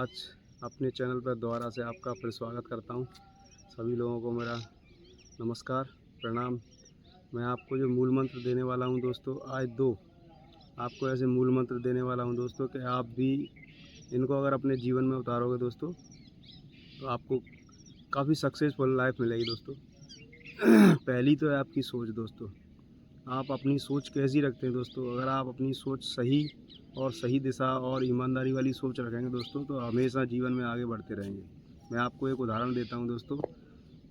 आज अपने चैनल पर दोबारा से आपका फिर स्वागत करता हूं। सभी लोगों को मेरा नमस्कार, प्रणाम। मैं आपको जो मूल मंत्र देने वाला हूं दोस्तों, आज दो आपको ऐसे मूल मंत्र देने वाला हूं दोस्तों कि आप भी इनको अगर अपने जीवन में उतारोगे दोस्तों तो आपको काफ़ी सक्सेसफुल लाइफ मिलेगी दोस्तों। पहली तो है आपकी सोच दोस्तों। आप अपनी सोच कैसी रखते हैं दोस्तों? अगर आप अपनी सोच सही और सही दिशा और ईमानदारी वाली सोच रखेंगे दोस्तों तो हमेशा जीवन में आगे बढ़ते रहेंगे। मैं आपको एक उदाहरण देता हूं दोस्तों,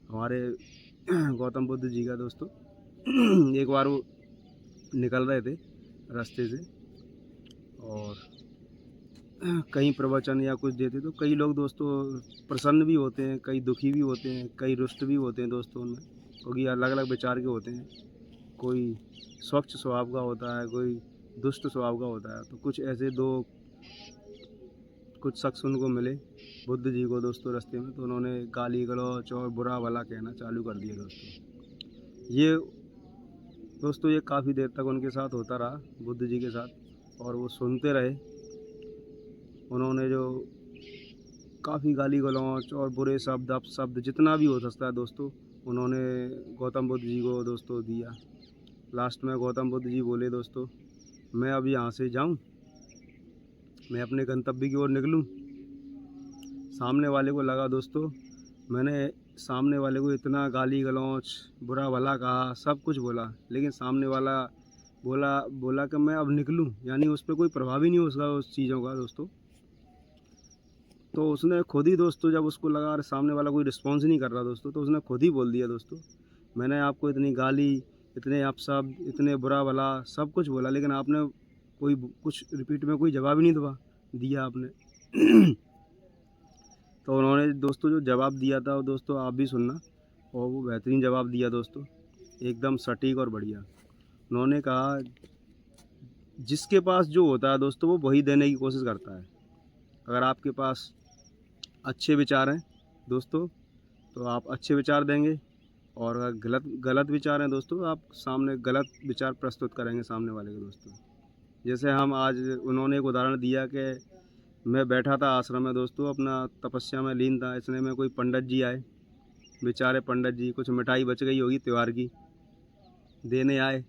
हमारे गौतम बुद्ध जी का दोस्तों। एक बार वो निकल रहे थे रास्ते से और कहीं प्रवचन या कुछ देते तो कई लोग दोस्तों प्रसन्न भी होते हैं, कई दुखी भी होते हैं, कई रुष्ट भी होते हैं दोस्तों उनमें, क्योंकि अलग अलग विचार के होते हैं। कोई स्वच्छ स्वभाव का होता है, कोई दुष्ट स्वभाव का होता है। तो कुछ ऐसे कुछ शख्स उनको मिले बुद्ध जी को दोस्तों रास्ते में, तो उन्होंने गाली गलौच और बुरा भला कहना चालू कर दिया दोस्तों। ये काफ़ी देर तक उनके साथ होता रहा, बुद्ध जी के साथ, और वो सुनते रहे। उन्होंने जो काफ़ी गाली गलौच और बुरे शब्द अपशब्द जितना भी हो सकता है दोस्तों, उन्होंने गौतम बुद्ध जी को दोस्तों दिया। लास्ट में गौतम बुद्ध जी बोले दोस्तों, मैं अब यहाँ से जाऊँ, मैं अपने गंतव्य की ओर निकलूँ। सामने वाले को लगा दोस्तों मैंने सामने वाले को इतना गाली गलौच बुरा भला कहा, सब कुछ बोला, लेकिन सामने वाला बोला कि मैं अब निकलूँ, यानी उस पर कोई प्रभाव ही नहीं हो सका उस चीज़ों का दोस्तों। तो उसने खुद ही दोस्तों, जब उसको लगा अरे सामने वाला कोई रिस्पॉन्स नहीं कर रहा दोस्तों, तो उसने खुद ही बोल दिया दोस्तों, मैंने आपको इतनी गाली, इतने अपशब्द, इतने बुरा भला सब कुछ बोला, लेकिन आपने कोई कुछ रिपीट में कोई जवाब ही नहीं दिया आपने। तो उन्होंने दोस्तों जो जवाब दिया था वो दोस्तों आप भी सुनना, और वो बेहतरीन जवाब दिया दोस्तों, एकदम सटीक और बढ़िया। उन्होंने कहा जिसके पास जो होता है दोस्तों वो वही देने की कोशिश करता है। अगर आपके पास अच्छे विचार हैं दोस्तों तो आप अच्छे विचार देंगे, और अगर गलत विचार हैं दोस्तों तो आप सामने गलत विचार प्रस्तुत करेंगे सामने वाले को दोस्तों। जैसे हम आज उन्होंने एक उदाहरण दिया कि मैं बैठा था आश्रम में दोस्तों, अपना तपस्या में लीन था, इसने में कोई पंडित जी आए, बेचारे पंडित जी, कुछ मिठाई बच गई होगी त्यौहार की, देने आए।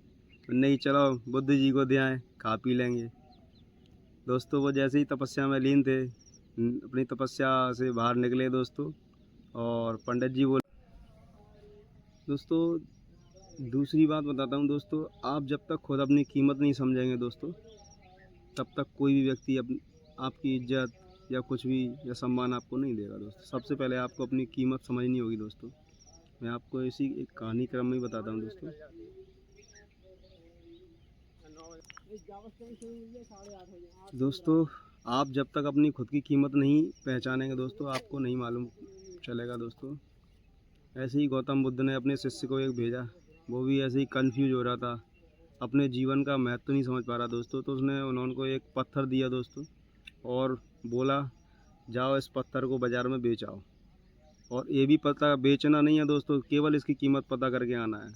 नहीं चलो बुद्ध जी को दे आए, खा पी लेंगे दोस्तों। वो जैसे ही तपस्या में लीन थे, अपनी तपस्या से बाहर निकले दोस्तों, और पंडित जी बोले दोस्तों, दूसरी बात बताता हूँ दोस्तों, आप जब तक खुद अपनी कीमत नहीं समझेंगे दोस्तों, तब तक कोई भी व्यक्ति आपकी इज्जत या कुछ भी या सम्मान आपको नहीं देगा दोस्तों। सबसे पहले आपको अपनी कीमत समझनी होगी दोस्तों। मैं आपको इसी एक कहानी क्रम में ही बताता हूँ दोस्तों। दोस्तों आप जब तक अपनी खुद की कीमत नहीं पहचानेंगे दोस्तों, आपको नहीं मालूम चलेगा दोस्तों। ऐसे ही गौतम बुद्ध ने अपने शिष्य को एक भेजा, वो भी ऐसे ही कंफ्यूज हो रहा था, अपने जीवन का महत्व नहीं समझ पा रहा दोस्तों। तो उन्होंने को एक पत्थर दिया दोस्तों, और बोला जाओ इस पत्थर को बाज़ार में बेच आओ। और ये भी पता बेचना नहीं है दोस्तों, केवल इसकी कीमत पता करके आना है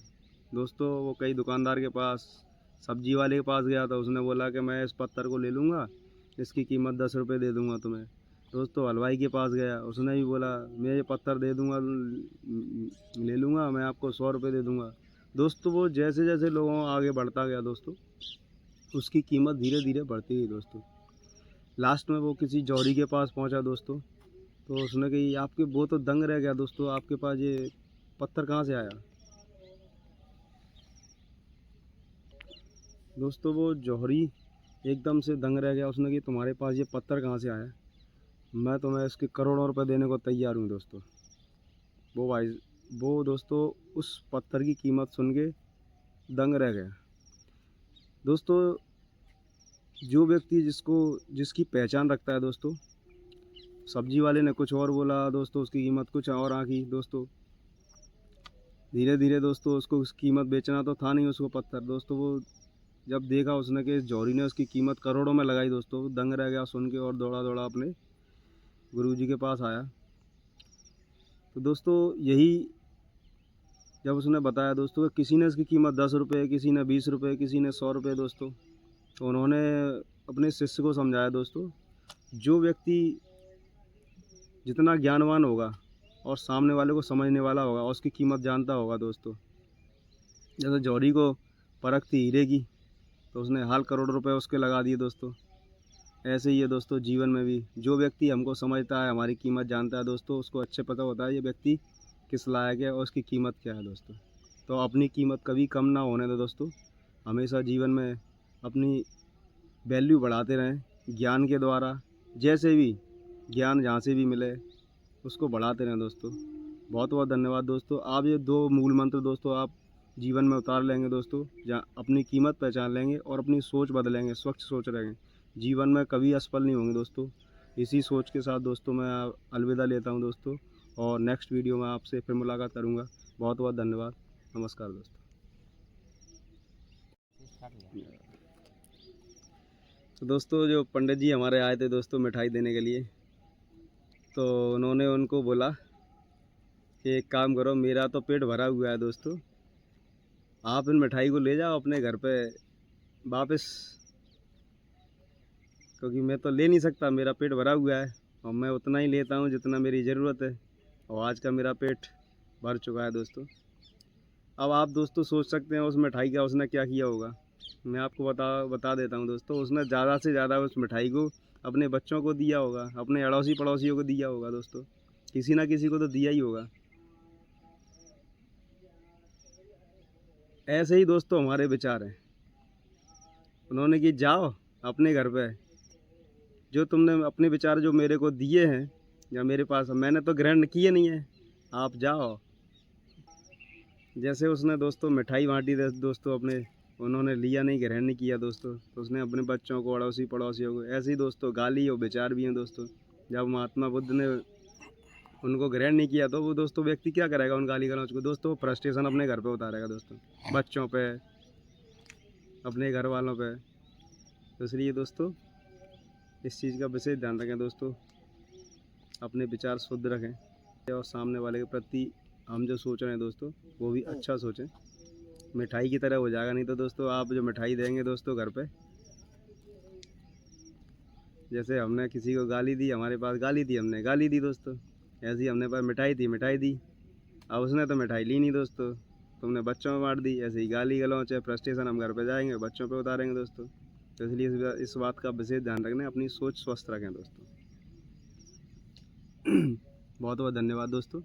दोस्तों। वो कई दुकानदार के पास, सब्जी वाले के पास गया था, उसने बोला कि मैं इस पत्थर को ले लूँगा, इसकी कीमत 10 रुपये दे दूँगा तुम्हें। दोस्तों हलवाई के पास गया, उसने भी बोला मैं ये पत्थर दे दूँगा, ले लूँगा, मैं आपको 100 रुपये दे दूँगा। दोस्तों वो जैसे जैसे लोगों आगे बढ़ता गया दोस्तों, उसकी कीमत धीरे धीरे बढ़ती गई दोस्तों। लास्ट में वो किसी जौहरी के पास पहुंचा दोस्तों, तो उसने कही आपके, वो तो दंग रह गया दोस्तों, आपके पास ये पत्थर कहाँ से आया दोस्तों। वो जौहरी एकदम से दंग रह गया, उसने कही तुम्हारे पास ये पत्थर कहाँ से आया, मैं तुम्हें इसके करोड़ों रुपए देने को तैयार हूँ दोस्तों। वो दोस्तों उस पत्थर की कीमत सुन के दंग रह गया दोस्तों। जो व्यक्ति जिसकी पहचान रखता है दोस्तों, सब्जी वाले ने कुछ और बोला दोस्तों, उसकी कीमत कुछ और आंकी दोस्तों। धीरे धीरे दोस्तों उसको उस कीमत बेचना तो था नहीं उसको पत्थर दोस्तों। वो जब देखा उसने कि जौहरी ने उसकी कीमत करोड़ों में लगाई दोस्तों, दंग रह गया सुन के, और दौड़ा दौड़ा अपने गुरुजी के पास आया। तो दोस्तों यही जब उसने बताया दोस्तों कि किसी ने इसकी कीमत 10 रुपये, किसी ने 20 रुपये, किसी ने 100 रुपये दोस्तों, तो उन्होंने अपने शिष्य को समझाया दोस्तों, जो व्यक्ति जितना ज्ञानवान होगा और सामने वाले को समझने वाला होगा और उसकी कीमत जानता होगा दोस्तों। जैसे जौहरी को परख थी हीरे की, तो उसने हाल करोड़ रुपए उसके लगा दिए दोस्तों। ऐसे ही है दोस्तों जीवन में भी, जो व्यक्ति हमको समझता है, हमारी कीमत जानता है दोस्तों, उसको अच्छे पता होता है ये व्यक्ति किस लायक है और उसकी कीमत क्या है दोस्तों। तो अपनी कीमत कभी कम ना होने दो दोस्तों, हमेशा जीवन में अपनी वैल्यू बढ़ाते रहें ज्ञान के द्वारा। जैसे भी ज्ञान जहाँ से भी मिले उसको बढ़ाते रहें दोस्तों। बहुत बहुत धन्यवाद दोस्तों। आप ये 2 मूल मंत्र दोस्तों आप जीवन में उतार लेंगे दोस्तों, जहाँ अपनी कीमत पहचान लेंगे और अपनी सोच बदलेंगे, स्वच्छ सोच रहेंगे, जीवन में कभी असफल नहीं होंगे दोस्तों। इसी सोच के साथ दोस्तों मैं अलविदा लेता हूँ दोस्तों, और नेक्स्ट वीडियो में आपसे फिर मुलाकात करूँगा। बहुत बहुत धन्यवाद। नमस्कार दोस्तों। तो दोस्तों जो पंडित जी हमारे आए थे दोस्तों मिठाई देने के लिए, तो उन्होंने उनको बोला कि एक काम करो, मेरा तो पेट भरा हुआ है दोस्तों, आप इन मिठाई को ले जाओ अपने घर पे वापस, क्योंकि मैं तो ले नहीं सकता, मेरा पेट भरा हुआ है और मैं उतना ही लेता हूँ जितना मेरी ज़रूरत है, और आज का मेरा पेट भर चुका है दोस्तों। अब आप दोस्तों सोच सकते हैं उस मिठाई का उसने क्या किया होगा। मैं आपको बता देता हूँ दोस्तों, उसने ज़्यादा से ज़्यादा उस मिठाई को अपने बच्चों को दिया होगा, अपने अड़ोसी पड़ोसियों को दिया होगा दोस्तों, किसी ना किसी को तो दिया ही होगा। ऐसे ही दोस्तों हमारे विचार हैं। उन्होंने कि जाओ अपने घर पे, जो तुमने अपने विचार जो मेरे को दिए हैं या मेरे पास, मैंने तो ग्रहण किए नहीं है, आप जाओ। जैसे उसने दोस्तों मिठाई बांटी दोस्तों अपने, उन्होंने लिया नहीं, ग्रहण नहीं किया दोस्तों, तो उसने अपने बच्चों को, अड़ोसी पड़ोसियों को, ऐसे ही दोस्तों गाली और विचार भी हैं दोस्तों। जब महात्मा बुद्ध ने उनको ग्रहण नहीं किया तो वो दोस्तों व्यक्ति क्या करेगा उन गाली गलौज को दोस्तों, फ्रस्ट्रेशन अपने घर पे उतारेगा दोस्तों, बच्चों पे, अपने घर वालों पे। तो इसलिए दोस्तों इस चीज़ का विशेष ध्यान रखें दोस्तों, अपने विचार शुद्ध रखें और सामने वाले के प्रति हम जो सोच रहे हैं दोस्तों वो भी अच्छा सोचें। मिठाई की तरह हो जाएगा नहीं तो दोस्तों आप जो मिठाई देंगे दोस्तों घर पे, जैसे हमने किसी को गाली दी, हमारे पास गाली दी, हमने गाली दी दोस्तों, ऐसी हमने पास मिठाई थी, मिठाई दी, अब उसने तो मिठाई ली नहीं दोस्तों, तुमने बच्चों में बांट दी। ऐसे ही गाली गलौच है, फ्रस्ट्रेशन हम घर पे जाएंगे बच्चों पे उतारेंगे दोस्तों। तो इसलिए इस बात का विशेष ध्यान रखना, अपनी सोच स्वस्थ रखें दोस्तों। बहुत बहुत धन्यवाद दोस्तों।